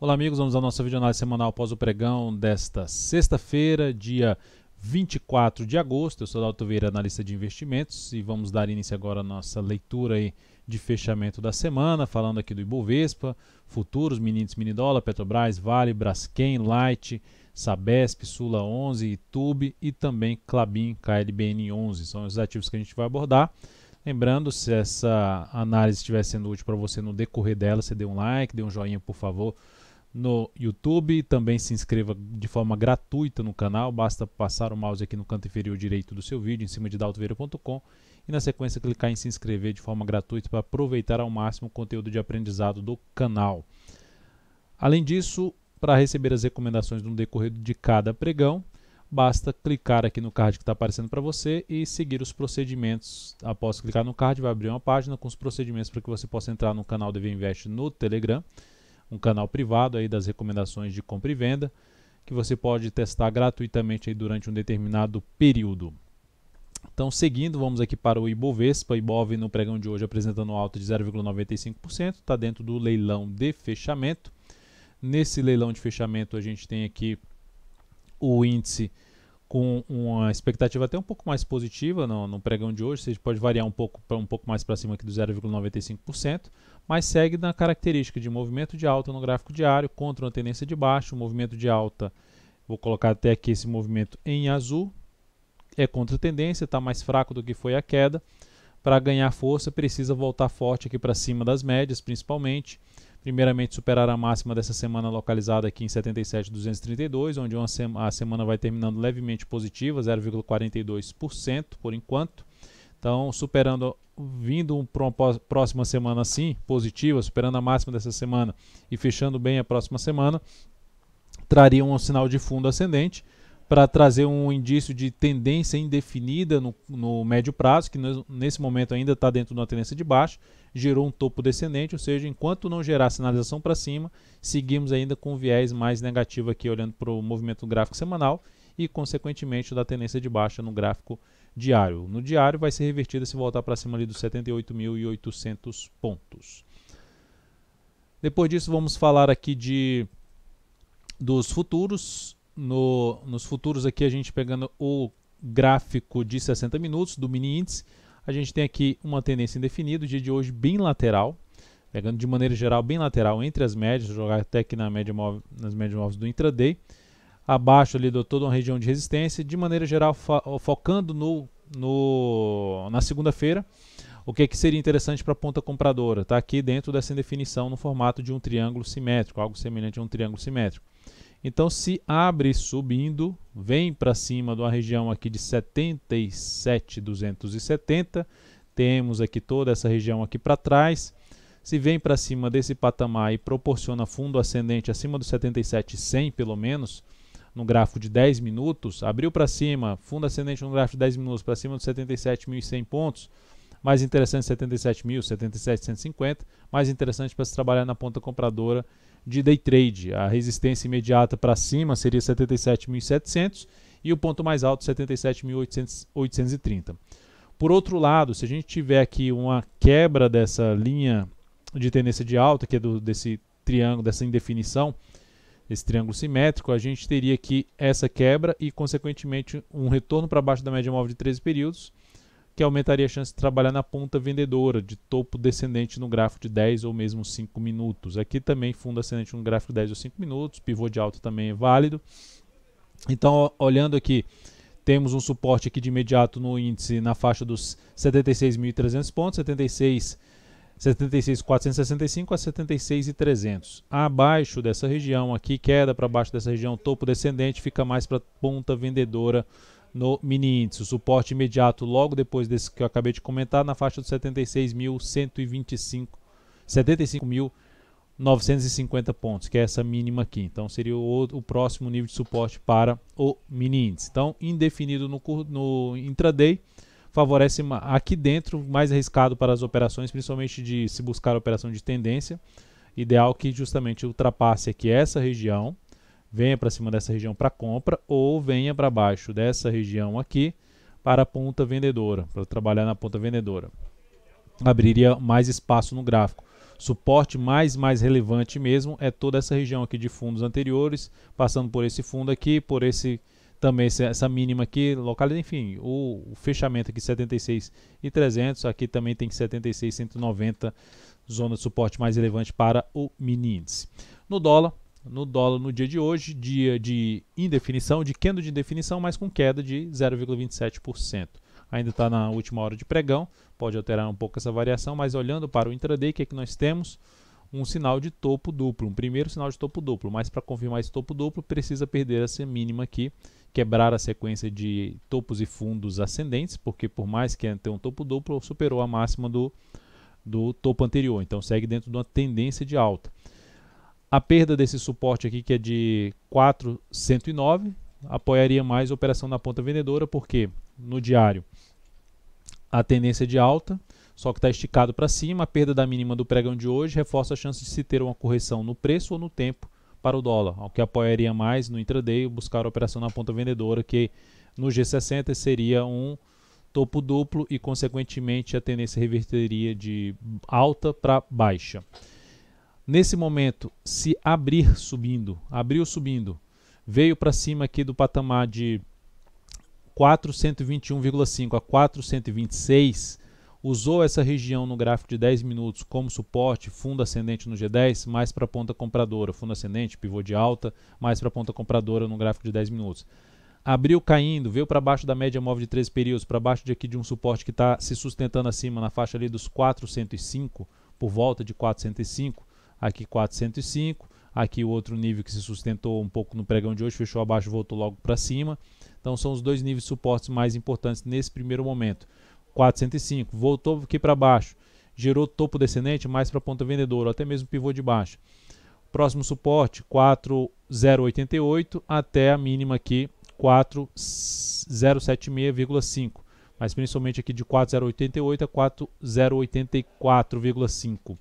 Olá amigos, vamos à nossa videoanálise semanal após o pregão desta sexta-feira, dia 24 de agosto. Eu sou Dalton Vieira, analista de investimentos, e vamos dar início agora à nossa leitura aí de fechamento da semana, falando aqui do Ibovespa, futuros, mini índice, mini dólar, Petrobras, Vale, Braskem, Light, Sabesp, Sula 11, Itube e também Klabin, KLBN 11. São os ativos que a gente vai abordar. Lembrando, se essa análise estiver sendo útil para você no decorrer dela, você dê um like, dê um joinha, por favor, no YouTube. Também se inscreva de forma gratuita no canal, basta passar o mouse aqui no canto inferior direito do seu vídeo, em cima de daltonvieira.com, e na sequência clicar em se inscrever de forma gratuita para aproveitar ao máximo o conteúdo de aprendizado do canal. Além disso, para receber as recomendações no decorrer de cada pregão, basta clicar aqui no card que está aparecendo para você e seguir os procedimentos. Após clicar no card, vai abrir uma página com os procedimentos para que você possa entrar no canal DV Invest no Telegram, um canal privado aí das recomendações de compra e venda, que você pode testar gratuitamente aí durante um determinado período. Então, seguindo, vamos aqui para o Ibovespa. Ibov no pregão de hoje apresentando alta de 0,95%, está dentro do leilão de fechamento. Nesse leilão de fechamento a gente tem aqui o índice com uma expectativa até um pouco mais positiva no pregão de hoje. Você pode variar um pouco mais para cima aqui do 0,95%, mas segue na característica de movimento de alta no gráfico diário contra uma tendência de baixa. O movimento de alta, vou colocar até aqui esse movimento em azul, é contra tendência, está mais fraco do que foi a queda. Para ganhar força precisa voltar forte aqui para cima das médias, principalmente. Primeiramente, superar a máxima dessa semana localizada aqui em 77.232, onde a semana vai terminando levemente positiva, 0,42% por enquanto. Então, vindo para uma próxima semana assim, positiva, superando a máxima dessa semana e fechando bem a próxima semana, traria um sinal de fundo ascendente para trazer um indício de tendência indefinida no médio prazo, que nesse momento ainda está dentro de uma tendência de baixa, gerou um topo descendente, ou seja, enquanto não gerar sinalização para cima, seguimos ainda com um viés mais negativo aqui, olhando para o movimento gráfico semanal e, consequentemente, da tendência de baixa no gráfico diário. No diário vai ser revertida se voltar para cima ali dos 78.800 pontos. Depois disso, vamos falar aqui dos futuros. Nos futuros aqui, a gente pegando o gráfico de 60 minutos do mini índice, a gente tem aqui uma tendência indefinida, o dia de hoje bem lateral, pegando de maneira geral bem lateral entre as médias, vou jogar até aqui nas médias móveis do intraday, abaixo ali de toda uma região de resistência, de maneira geral focando na segunda-feira. O que seria interessante para a ponta compradora? Está aqui dentro dessa indefinição no formato de um triângulo simétrico, algo semelhante a um triângulo simétrico. Então, se abre subindo, vem para cima de uma região aqui de 77.270, temos aqui toda essa região aqui para trás. Se vem para cima desse patamar e proporciona fundo ascendente acima do 77.100 pelo menos, no gráfico de 10 minutos, abriu para cima, fundo ascendente no gráfico de 10 minutos para cima dos 77.100 pontos, mais interessante 77.000, 77.150, mais interessante para se trabalhar na ponta compradora de day trade. A resistência imediata para cima seria 77.700 e o ponto mais alto 77.830. Por outro lado, se a gente tiver aqui uma quebra dessa linha de tendência de alta, que é desse triângulo, dessa indefinição, esse triângulo simétrico, a gente teria aqui essa quebra e, consequentemente, um retorno para baixo da média móvel de 13 períodos, que aumentaria a chance de trabalhar na ponta vendedora, de topo descendente no gráfico de 10 ou mesmo 5 minutos. Aqui também fundo ascendente no gráfico de 10 ou 5 minutos, pivô de alta também é válido. Então, olhando aqui, temos um suporte aqui de imediato no índice na faixa dos 76.300 pontos, 76.465 a 76.300. Abaixo dessa região aqui, queda para baixo dessa região, topo descendente, fica mais para ponta vendedora no mini índice. O suporte imediato logo depois desse que eu acabei de comentar, na faixa dos 76.125, 75.950 pontos, que é essa mínima aqui. Então seria o próximo nível de suporte para o mini índice. Então, indefinido no intraday, favorece aqui dentro, mais arriscado para as operações, principalmente de se buscar a operação de tendência. Ideal que justamente ultrapasse aqui essa região, venha para cima dessa região para compra, ou venha para baixo dessa região aqui para a ponta vendedora, para trabalhar na ponta vendedora. Abriria mais espaço no gráfico. suporte mais relevante mesmo é toda essa região aqui de fundos anteriores, passando por esse fundo aqui, por esse também essa mínima aqui, localizada, enfim, o fechamento aqui 76.300, aqui também tem 76.190, zona de suporte mais relevante para o mini índice. No dólar no dia de hoje, dia de indefinição, de candle de indefinição, mas com queda de 0,27%. Ainda está na última hora de pregão, pode alterar um pouco essa variação, mas olhando para o intraday, o que é que nós temos? Um sinal de topo duplo, um primeiro sinal de topo duplo, mas para confirmar esse topo duplo precisa perder essa mínima aqui, quebrar a sequência de topos e fundos ascendentes, porque por mais que tenha um topo duplo, superou a máxima do topo anterior, então segue dentro de uma tendência de alta. A perda desse suporte aqui, que é de 409, apoiaria mais a operação na ponta vendedora, porque no diário a tendência de alta, só que está esticado para cima, a perda da mínima do pregão de hoje reforça a chance de se ter uma correção no preço ou no tempo para o dólar, o que apoiaria mais no intraday buscar a operação na ponta vendedora, que no G60 seria um topo duplo e consequentemente a tendência reverteria de alta para baixa. Nesse momento, se abriu subindo, veio para cima aqui do patamar de 421,5 a 426, usou essa região no gráfico de 10 minutos como suporte, fundo ascendente no G10, mais para a ponta compradora, fundo ascendente, pivô de alta, mais para a ponta compradora no gráfico de 10 minutos. Abriu caindo, veio para baixo da média móvel de 13 períodos, para baixo de aqui de um suporte que está se sustentando acima na faixa ali dos 405, por volta de 405, aqui 405, aqui o outro nível que se sustentou um pouco no pregão de hoje, fechou abaixo e voltou logo para cima. Então são os dois níveis de suportes mais importantes nesse primeiro momento. 405, voltou aqui para baixo, gerou topo descendente mais para a ponta vendedora, ou até mesmo pivô de baixo. Próximo suporte 4,088 até a mínima aqui 4,076,5, mas principalmente aqui de 4,088 a 4,084,5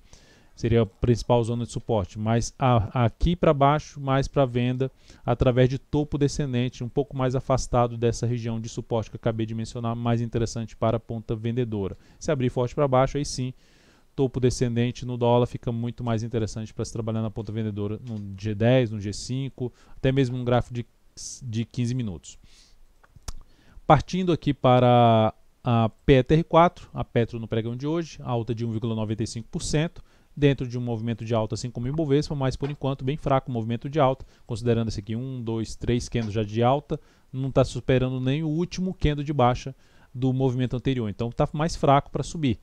seria a principal zona de suporte, mas aqui para baixo, mais para venda, através de topo descendente, um pouco mais afastado dessa região de suporte que eu acabei de mencionar, mais interessante para a ponta vendedora. Se abrir forte para baixo, aí sim, topo descendente no dólar fica muito mais interessante para se trabalhar na ponta vendedora no G10, no G5, até mesmo no gráfico de 15 minutos. Partindo aqui para a PETR4, a Petro no pregão de hoje, alta de 1,95%, dentro de um movimento de alta, assim como o Ibovespa, mas por enquanto bem fraco o movimento de alta, considerando esse aqui 1, 2, 3 candles já de alta, não está superando nem o último candle de baixa do movimento anterior, então está mais fraco para subir.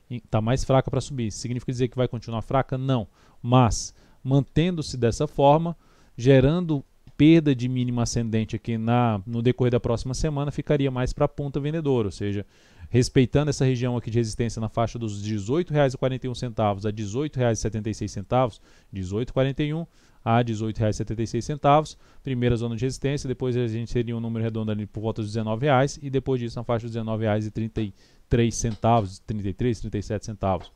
Está mais fraca para subir. Significa dizer que vai continuar fraca? Não, mas mantendo-se dessa forma, gerando perda de mínima ascendente aqui no decorrer da próxima semana, ficaria mais para a ponta vendedora, ou seja, respeitando essa região aqui de resistência na faixa dos R$ 18,41 a R$ 18,76, 18,41 a R$ 18,76, primeira zona de resistência, depois a gente teria um número redondo ali por volta dos R$ 19,00 e depois disso na faixa dos R$ 19,33, 33, 37 centavos.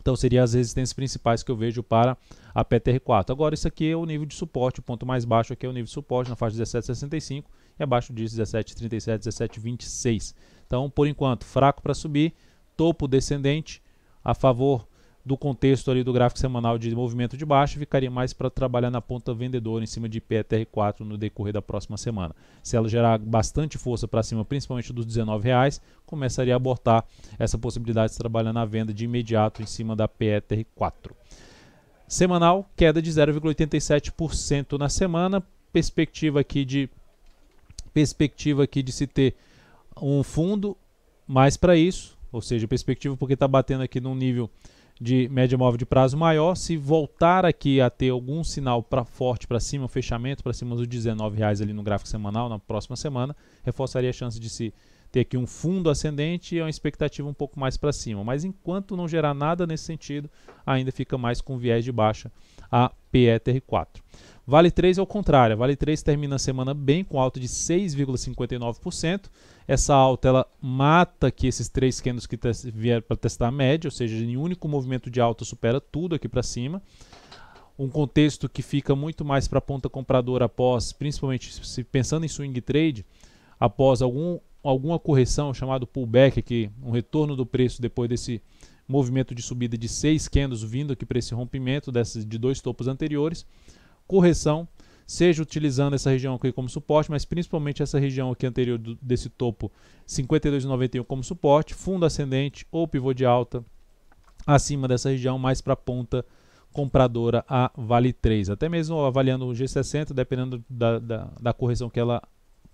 Então seriam as resistências principais que eu vejo para a PTR4. Agora isso aqui é o nível de suporte, o ponto mais baixo aqui é o nível de suporte na faixa de 17,65 e abaixo disso 17,37, 17,26. Então por enquanto fraco para subir, topo descendente a favor do contexto ali do gráfico semanal de movimento de baixa, ficaria mais para trabalhar na ponta vendedora em cima de PTR4 no decorrer da próxima semana. Se ela gerar bastante força para cima, principalmente dos R$19, começaria a abortar essa possibilidade de trabalhar na venda de imediato em cima da PTR4. Semanal, queda de 0,87% na semana, perspectiva aqui de se ter um fundo mais para isso, ou seja, perspectiva porque está batendo aqui num nível de média móvel de prazo maior. Se voltar aqui a ter algum sinal forte para cima, fechamento para cima dos R$19 ali no gráfico semanal na próxima semana, reforçaria a chance de se ter aqui um fundo ascendente e uma expectativa um pouco mais para cima. Mas enquanto não gerar nada nesse sentido, ainda fica mais com viés de baixa a PETR4. Vale 3 ao contrário, Vale 3 termina a semana bem com alta de 6,59%. Essa alta ela mata aqui esses 3 candles que vieram para testar a média, ou seja, em um único movimento de alta supera tudo aqui para cima. Um contexto que fica muito mais para a ponta compradora após, principalmente se pensando em swing trade, após alguma correção chamado pullback aqui, um retorno do preço depois desse movimento de subida de 6 candles vindo aqui para esse rompimento de 2 topos anteriores, correção, seja utilizando essa região aqui como suporte, mas principalmente essa região aqui anterior desse topo 52,91 como suporte, fundo ascendente ou pivô de alta acima dessa região, mais para a ponta compradora a Vale 3, até mesmo avaliando o G60, dependendo da correção que ela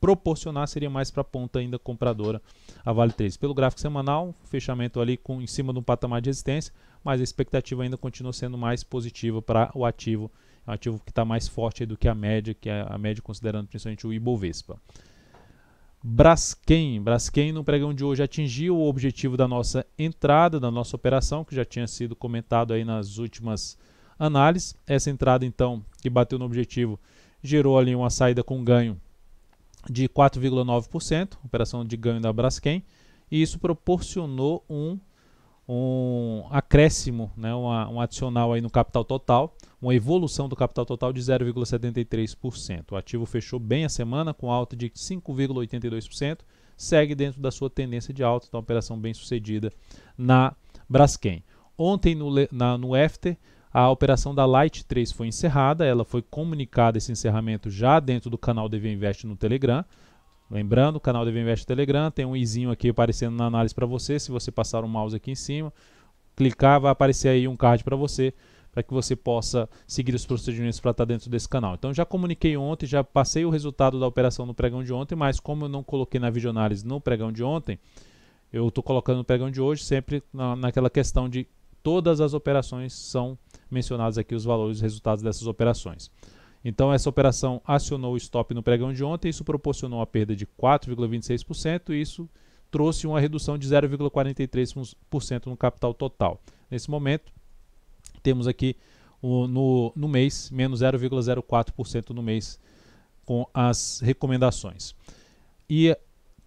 proporcionar, seria mais para a ponta ainda compradora a Vale 3. Pelo gráfico semanal, fechamento ali em cima de um patamar de resistência, mas a expectativa ainda continua sendo mais positiva para o ativo. É um ativo que está mais forte do que a média, considerando principalmente o Ibovespa. Braskem no pregão de hoje atingiu o objetivo da nossa entrada, da nossa operação, que já tinha sido comentado aí nas últimas análises. Essa entrada então, que bateu no objetivo, gerou ali uma saída com ganho de 4,9%, operação de ganho da Braskem, e isso proporcionou um acréscimo, né, um adicional aí no capital total, uma evolução do capital total de 0,73%. O ativo fechou bem a semana com alta de 5,82%, segue dentro da sua tendência de alta, então operação bem sucedida na Braskem. Ontem no after, a operação da Light 3 foi encerrada, ela foi comunicada esse encerramento já dentro do canal DV Invest no Telegram. Lembrando, o canal DV Invest no Telegram tem um izinho aqui aparecendo na análise para você. Se você passar o mouse aqui em cima, clicar, vai aparecer aí um card para você, para que você possa seguir os procedimentos para estar dentro desse canal. Então já comuniquei ontem, já passei o resultado da operação no pregão de ontem, mas como eu não coloquei na videoanálise no pregão de ontem, eu estou colocando no pregão de hoje, sempre naquela questão de todas as operações são mencionados aqui os valores e resultados dessas operações. Então essa operação acionou o stop no pregão de ontem, isso proporcionou uma perda de 4,26% e isso trouxe uma redução de 0,43% no capital total. Nesse momento, temos aqui no mês, menos 0,04% no mês com as recomendações. E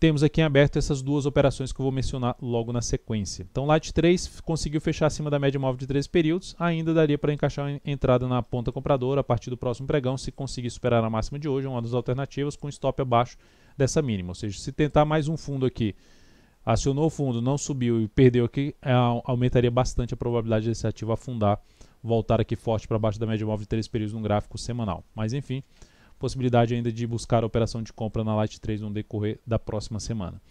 temos aqui em aberto essas duas operações que eu vou mencionar logo na sequência. Então, Light 3 conseguiu fechar acima da média móvel de 13 períodos, ainda daria para encaixar a entrada na ponta compradora a partir do próximo pregão, se conseguir superar a máxima de hoje, uma das alternativas, com stop abaixo dessa mínima. Ou seja, se tentar mais um fundo aqui, acionou o fundo, não subiu e perdeu aqui, aumentaria bastante a probabilidade desse ativo afundar, voltar aqui forte para baixo da média móvel de 13 períodos no gráfico semanal. Mas enfim, possibilidade ainda de buscar a operação de compra na Light 3 no decorrer da próxima semana.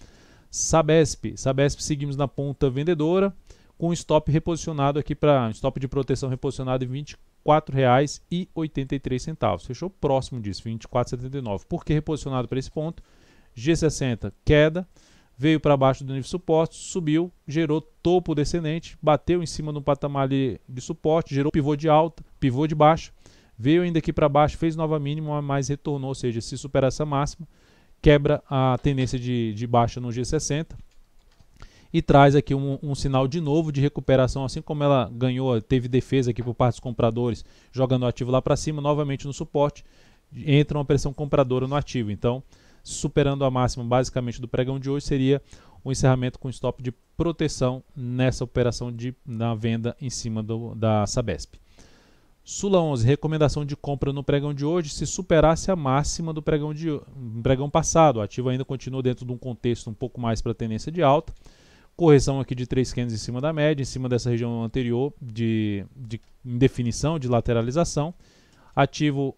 Sabesp seguimos na ponta vendedora, com stop reposicionado aqui para stop de proteção reposicionado em R$ 24,83. Fechou próximo disso, R$ 24,79. Por que reposicionado para esse ponto? G60 queda, veio para baixo do nível de suporte, subiu, gerou topo descendente, bateu em cima do patamar de suporte, gerou pivô de alta, pivô de baixa, veio ainda aqui para baixo, fez nova mínima, mas retornou, ou seja, se superar essa máxima, quebra a tendência de baixa no G60 e traz aqui um sinal de novo de recuperação, assim como ela ganhou, teve defesa aqui por parte dos compradores, jogando o ativo lá para cima, novamente no suporte, entra uma pressão compradora no ativo. Então, superando a máxima basicamente do pregão de hoje, seria o encerramento com stop de proteção nessa operação na venda em cima da Sabesp. Sula 11, recomendação de compra no pregão de hoje, se superasse a máxima do pregão passado. O ativo ainda continua dentro de um contexto um pouco mais para tendência de alta. Correção aqui de 3 candles em cima da média, em cima dessa região anterior de indefinição, de lateralização. Ativo,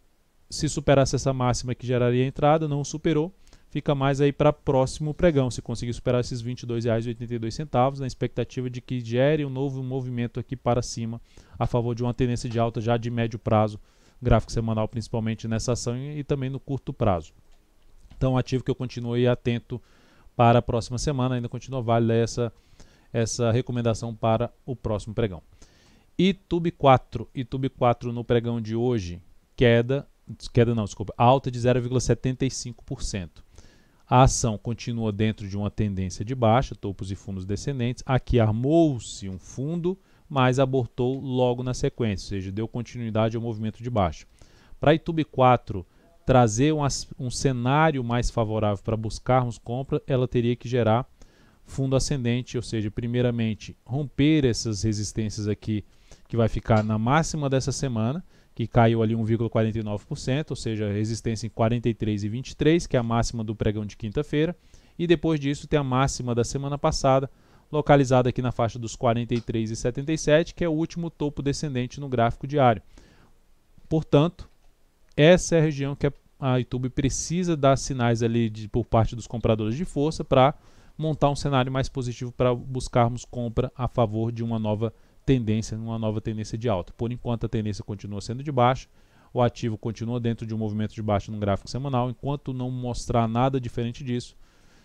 se superasse essa máxima que geraria a entrada, não superou. Fica mais aí para próximo pregão, se conseguir superar esses R$ 22,82, na expectativa de que gere um novo movimento aqui para cima, a favor de uma tendência de alta já de médio prazo, gráfico semanal principalmente nessa ação e também no curto prazo. Então, ativo que eu continuo aí atento para a próxima semana, ainda continua válida essa recomendação para o próximo pregão. Itube 4 no pregão de hoje, alta de 0,75%. A ação continua dentro de uma tendência de baixa, topos e fundos descendentes. Aqui armou-se um fundo, mas abortou logo na sequência, ou seja, deu continuidade ao movimento de baixa. Para a Itube 4 trazer um cenário mais favorável para buscarmos compra, ela teria que gerar fundo ascendente, ou seja, primeiramente romper essas resistências aqui, que vai ficar na máxima dessa semana, que caiu ali 1,49%, ou seja, resistência em 43,23, que é a máxima do pregão de quinta-feira, e depois disso tem a máxima da semana passada, localizada aqui na faixa dos 43,77, que é o último topo descendente no gráfico diário. Portanto, essa é a região que a YouTube precisa dar sinais ali por parte dos compradores de força para montar um cenário mais positivo para buscarmos compra a favor de uma nova tendência de alta. Por enquanto a tendência continua sendo de baixa, o ativo continua dentro de um movimento de baixa no gráfico semanal. Enquanto não mostrar nada diferente disso,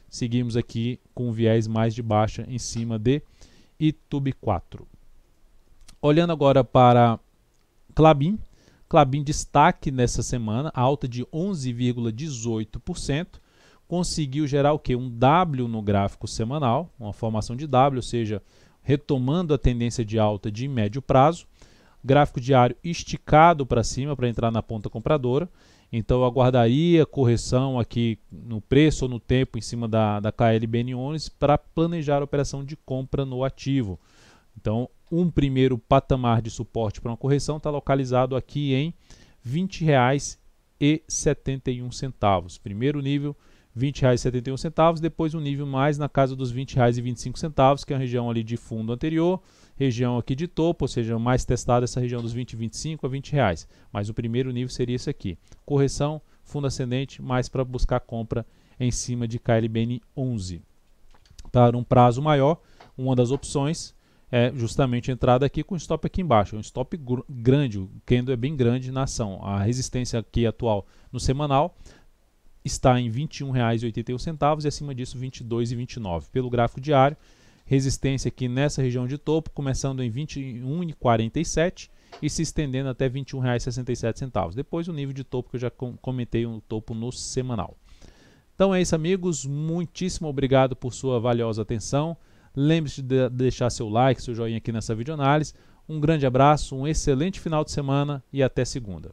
seguimos aqui com um viés mais de baixa em cima de YouTube 4. Olhando agora para Klabin, destaque nessa semana, alta de 11,18%, conseguiu gerar o que? Um W no gráfico semanal, uma formação de W, ou seja, retomando a tendência de alta de médio prazo. Gráfico diário esticado para cima para entrar na ponta compradora. Então eu aguardaria correção aqui no preço ou no tempo em cima da KLBN11 para planejar a operação de compra no ativo. Então um primeiro patamar de suporte para uma correção está localizado aqui em R$ 20,71. Primeiro nível R$ 20,71, depois um nível mais na casa dos R$ 20,25, que é a região ali de fundo anterior, região aqui de topo, ou seja, mais testada essa região dos 20,25 a R$ 20. Mas o primeiro nível seria esse aqui. Correção, fundo ascendente, mais para buscar compra em cima de KLBN 11. Para um prazo maior, uma das opções é justamente a entrada aqui com stop aqui embaixo. Um stop grande, o candle é bem grande na ação. A resistência aqui atual no semanal está em R$ 21,81 e acima disso R$ 22,29. Pelo gráfico diário, resistência aqui nessa região de topo, começando em R$ 21,47 e se estendendo até R$ 21,67. Depois o nível de topo que eu já comentei, um topo no semanal. Então é isso, amigos. Muitíssimo obrigado por sua valiosa atenção. Lembre-se de deixar seu like, seu joinha aqui nessa videoanálise. Um grande abraço, um excelente final de semana e até segunda.